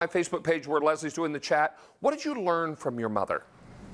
My Facebook page where Leslie's doing the chat. What did you learn from your mother?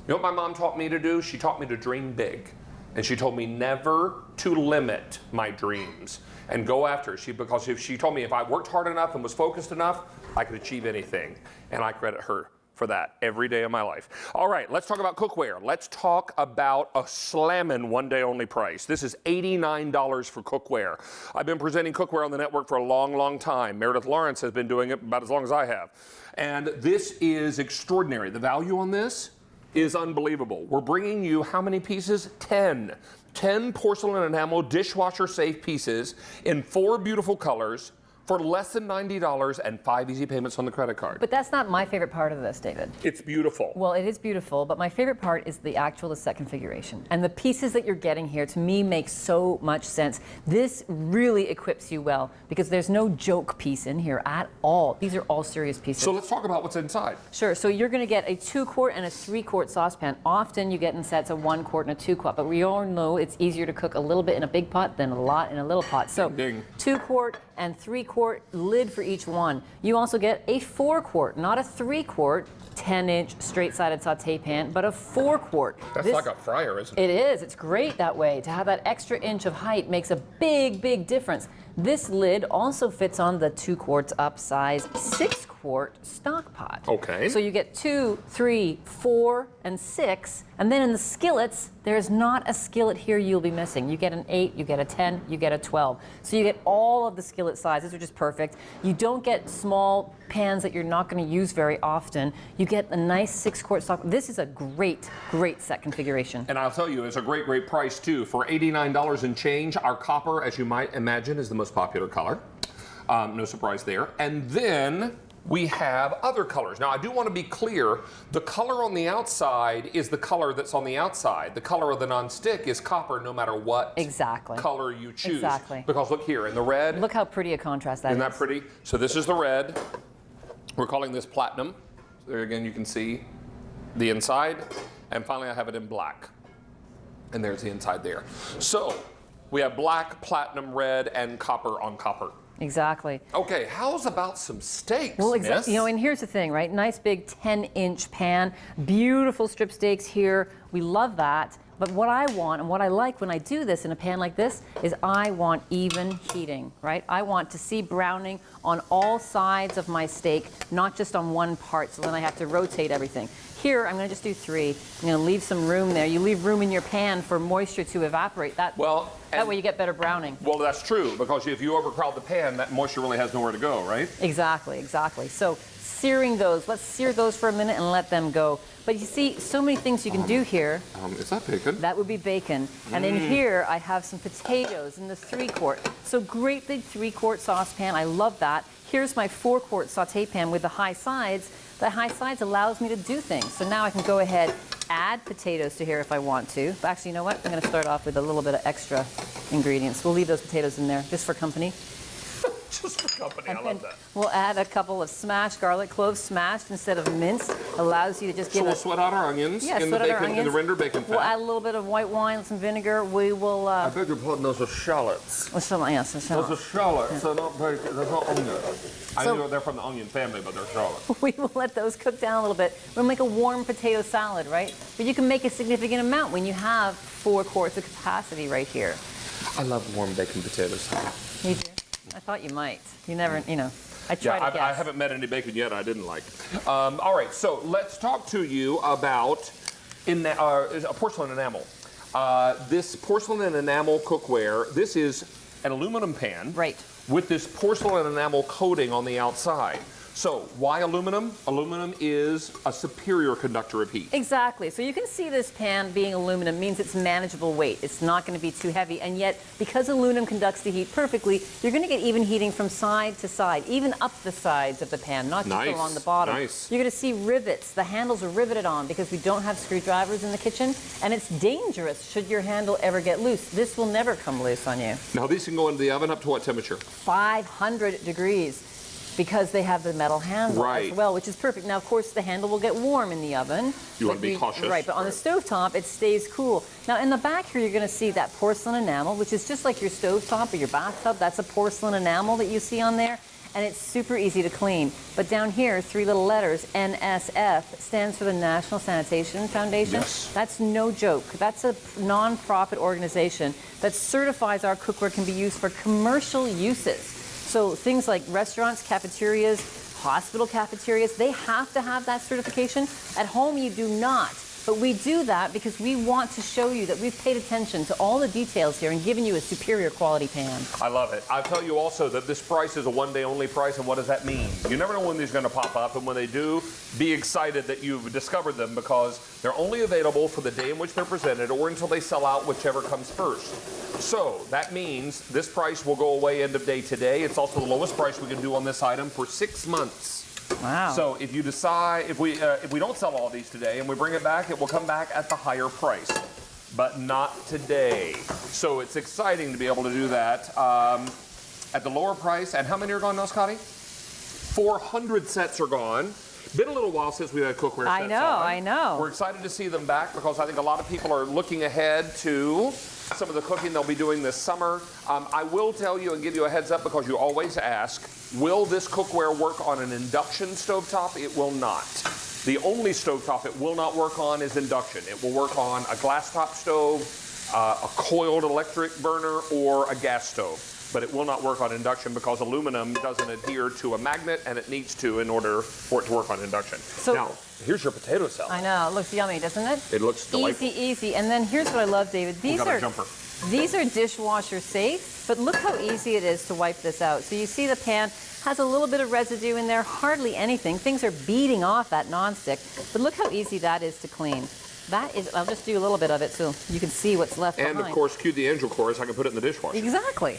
You know what my mom taught me to do? She taught me to dream big. And she told me never to limit my dreams and go after it. Because if she told me if I worked hard enough and was focused enough, I could achieve anything. And I credit her for that every day of my life. All right, let's talk about cookware. Let's talk about a slammin' one-day only price. This is $89 for cookware. I've been presenting cookware on the network for a long, long time. Meredith Lawrence has been doing it about as long as I have. And this is extraordinary. The value on this is unbelievable. We're bringing you how many pieces? 10. 10 porcelain enamel dishwasher safe pieces in 4 beautiful colors for less than $90 and 5 easy payments on the credit card. But that's not my favorite part of this, David. It's beautiful. Well, it is beautiful, but my favorite part is the set configuration. And the pieces that you're getting here, to me, make so much sense. This really equips you well, because there's no joke piece in here at all. These are all serious pieces. So let's talk about what's inside. Sure, so you're gonna get a 2-quart and a 3-quart saucepan. Often you get in sets a 1 quart and a 2 quart, but we all know it's easier to cook a little bit in a big pot than a lot in a little pot. So Ding. 2-quart and 3-quart lid for each one. You also get a 4-quart, not a 3-quart, 10-inch straight-sided saute pan, but a 4-quart. That's like a fryer, isn't it? It is. It's great that way. To have that extra inch of height makes a big, big difference. This lid also fits on the 2 quarts upsize 6-quart stock pot. Okay. So you get 2, 3, 4, and 6. And then in the skillets, there's not a skillet here you'll be missing. You get an 8, you get a 10, you get a 12. So you get all of the skillet sizes, which is perfect. You don't get small pans that you're not going to use very often. You get a nice 6-quart stock. This is a great, great set configuration. And I'll tell you, it's a great, great price too. For $89 and change, our copper, as you might imagine, is the most popular color. No surprise there. And then we have other colors. Now, I do want to be clear, the color on the outside is the color that's on the outside. The color of the nonstick is copper no matter what color you choose. Exactly. Because look here, in the red. Look how pretty a contrast that is. Isn't that pretty? So this is the red. We're calling this platinum. There again, you can see the inside. And finally, I have it in black. And there's the inside there. So we have black, platinum, red, and copper on copper. Exactly. Okay, how's about some steaks, Well, miss? you know, and here's the thing, right? Nice big 10-inch pan, beautiful strip steaks here. We love that. But what I want and what I like when I do this in a pan like this is I want even heating, right? I want to see browning on all sides of my steak, not just on one part, so then I have to rotate everything. Here, I'm going to just do 3. I'm going to leave some room there. You leave room in your pan for moisture to evaporate. That way you get better browning. Well, that's true, because if you overcrowd the pan, that moisture really has nowhere to go, right? Exactly, exactly. So searing those, let's sear those for a minute and let them go. But you see, so many things you can do here. Is that bacon? That would be bacon. And in here, I have some potatoes in the 3-quart. So great big 3-quart saucepan. I love that. Here's my 4-quart saute pan with the high sides. The high sides allows me to do things. So now I can go ahead, add potatoes to here if I want to. But actually, you know what? I'm going to start off with a little bit of extra ingredients. We'll leave those potatoes in there just for company. Just for company, I love that. We'll add a couple of smashed garlic cloves, smashed instead of minced. Allows you to just get we'll sweat out our onions in the bacon, in the rendered bacon fat. We'll add a little bit of white wine, some vinegar. We will. I beg your pardon, those are shallots. Yes, Those are shallots. They're not bacon. They're not onions. I know they're from the onion family, but they're shallots. We will let those cook down a little bit. We'll make a warm potato salad, right? But you can make a significant amount when you have 4 quarts of capacity right here. I love warm bacon potatoes. You do? I thought you might. You never, you know. I try to guess. I haven't met any bacon yet I didn't like. All right, so let's talk to you about a porcelain enamel. This porcelain enamel cookware, this is an aluminum pan. Right. With this porcelain enamel coating on the outside. So why aluminum? Aluminum is a superior conductor of heat. Exactly. So you can see this pan being aluminum means it's manageable weight. It's not going to be too heavy. And yet, because aluminum conducts the heat perfectly, you're going to get even heating from side to side, even up the sides of the pan, not just along the bottom. Nice. You're going to see rivets. The handles are riveted on because we don't have screwdrivers in the kitchen. And it's dangerous should your handle ever get loose. This will never come loose on you. Now, these can go into the oven up to what temperature? 500 degrees. Because they have the metal handle as well, which is perfect. Now, of course, the handle will get warm in the oven. You want to be cautious. Right, but on the stovetop, it stays cool. Now, in the back here, you're going to see that porcelain enamel, which is just like your stovetop or your bathtub. That's a porcelain enamel that you see on there. and it's super easy to clean. But down here, 3 little letters, NSF, stands for the National Sanitation Foundation. Yes. That's no joke. That's a non-profit organization that certifies our cookware can be used for commercial uses. So things like restaurants, cafeterias, hospital cafeterias, they have to have that certification. At home, you do not. But we do that because we want to show you that we've paid attention to all the details here and given you a superior quality pan. I love it. I'll tell you also that this price is a one-day only price, and what does that mean? You never know when these are going to pop up, and when they do, be excited that you've discovered them because they're only available for the day in which they're presented or until they sell out, whichever comes first. So that means this price will go away end of day today. It's also the lowest price we can do on this item for 6 months. Wow. So if you decide, if we don't sell all these today and we bring it back, it will come back at the higher price, but not today. So it's exciting to be able to do that at the lower price. And how many are gone now, Scotty? 400 sets are gone. Been a little while since we had cookware sets I know. We're excited to see them back because I think a lot of people are looking ahead to some of the cooking they'll be doing this summer. I will tell you and give you a heads up because you always ask, will this cookware work on an induction stovetop? It will not. The only stovetop it will not work on is induction. It will work on a glass top stove, a coiled electric burner, or a gas stove. But it will not work on induction because aluminum doesn't adhere to a magnet, and it needs to in order for it to work on induction. So, now, here's your potato salad. I know, it looks yummy, doesn't it? It looks delightful. Easy. And then here's what I love, David. These are dishwasher safe, but look how easy it is to wipe this out. So you see the pan has a little bit of residue in there, hardly anything. Things are beating off that nonstick, but look how easy that is to clean. That is, I'll just do a little bit of it so you can see what's left behind. And of course, cue the angel chorus, I can put it in the dishwasher. Exactly.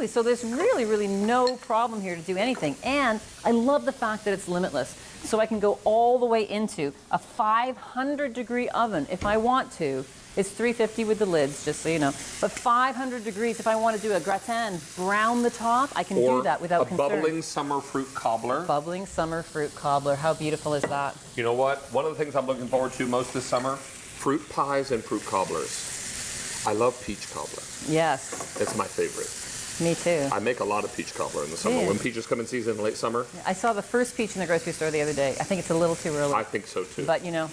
So there's really no problem here to do anything. And I love the fact that it's limitless. So I can go all the way into a 500-degree oven if I want to. It's 350 with the lids, just so you know. But 500 degrees if I want to do a gratin, brown the top, I can do that without concern. Or a bubbling summer fruit cobbler. Bubbling summer fruit cobbler. How beautiful is that? You know what? One of the things I'm looking forward to most this summer, fruit pies and fruit cobblers. I love peach cobbler. Yes. It's my favorite. Me too. I make a lot of peach cobbler in the summer. Yeah. When peaches come in season in late summer. I saw the first peach in the grocery store the other day. I think it's a little too early. I think so too. But you know.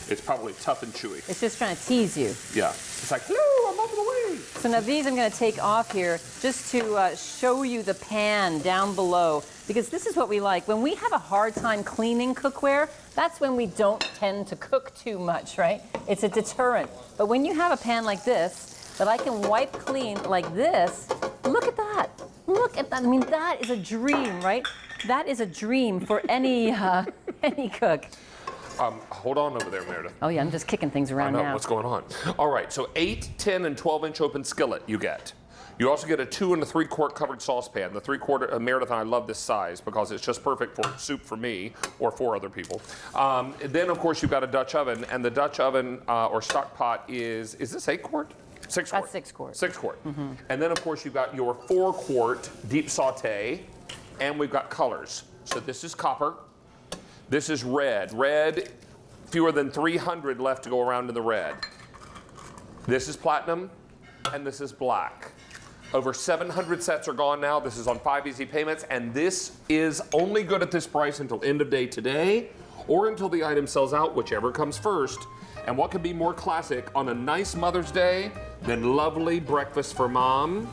It's probably tough and chewy. It's just trying to tease you. Yeah. It's like, hello, I'm up and away. So now these I'm going to take off here just to show you the pan down below. Because this is what we like. When we have a hard time cleaning cookware, that's when we don't tend to cook too much, right? It's a deterrent. But when you have a pan like this, that I can wipe clean like this, look at that. Look at that. I mean, that is a dream, right? That is a dream for any cook. Hold on over there, Meredith. Oh yeah, I'm just kicking things around now. I know, what's going on? All right, so 8, 10, and 12-inch open skillet you get. You also get a 2 and a 3-quart covered saucepan. The 3-quart, Meredith and I love this size because it's just perfect for soup for me or for other people. Then, of course, you've got a Dutch oven, and the Dutch oven or stock pot is this 8-quart? 6 quart. That's 6 quart. 6 quart. Mm-hmm. And then, of course, you've got your 4-quart deep saute, and we've got colors. So this is copper. This is red. Red, fewer than 300 left to go around in the red. This is platinum, and this is black. Over 700 sets are gone now. This is on 5 easy payments, and this is only good at this price until end of day today, or until the item sells out, whichever comes first. And what could be more classic on a nice Mother's Day than lovely breakfast for mom?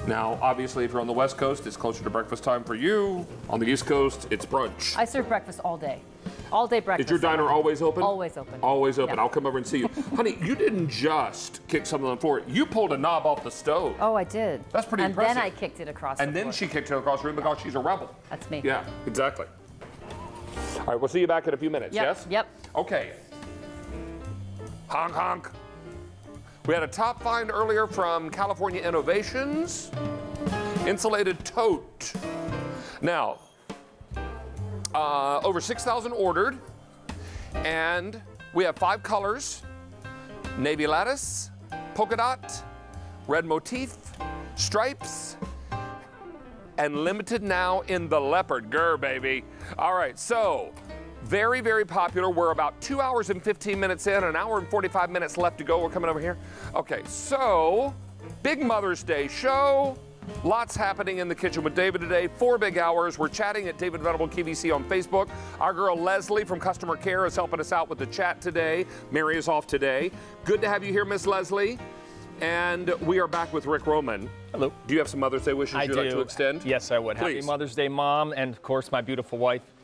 Now, obviously, if you're on the West Coast, it's closer to breakfast time for you. On the East Coast, it's brunch. I serve breakfast all day. All day breakfast. Is your diner always open? Always open. Always open. Yeah. I'll come over and see you. Honey, you didn't just kick something on the floor. You pulled a knob off the stove. Oh, I did. That's pretty impressive. And then I kicked it across the floor. And then she kicked it across the room because she's a rebel. That's me. Yeah, exactly. All right, we'll see you back in a few minutes, yes? Yep. Okay. Honk, honk. We had a top find earlier from California Innovations. Insulated tote. Now, over 6,000 ordered, and we have 5 colors: navy lattice, polka dot, red motif, stripes, and limited now in the leopard. Grr, baby. All right, so very, very popular. We're about 2 hours and 15 minutes in, an hour and 45 minutes left to go. We're coming over here. Okay, so big Mother's Day show. Lots happening in the kitchen with David today. 4 big hours. We're chatting at David Venable QVC on Facebook. Our girl Leslie from Customer Care is helping us out with the chat today. Mary is off today. Good to have you here, Miss Leslie. And we are back with Rick Roman. Hello. Do you have some Mother's Day wishes you'd like to extend? Yes, I would. Please. Happy Mother's Day, Mom, and of course my beautiful wife,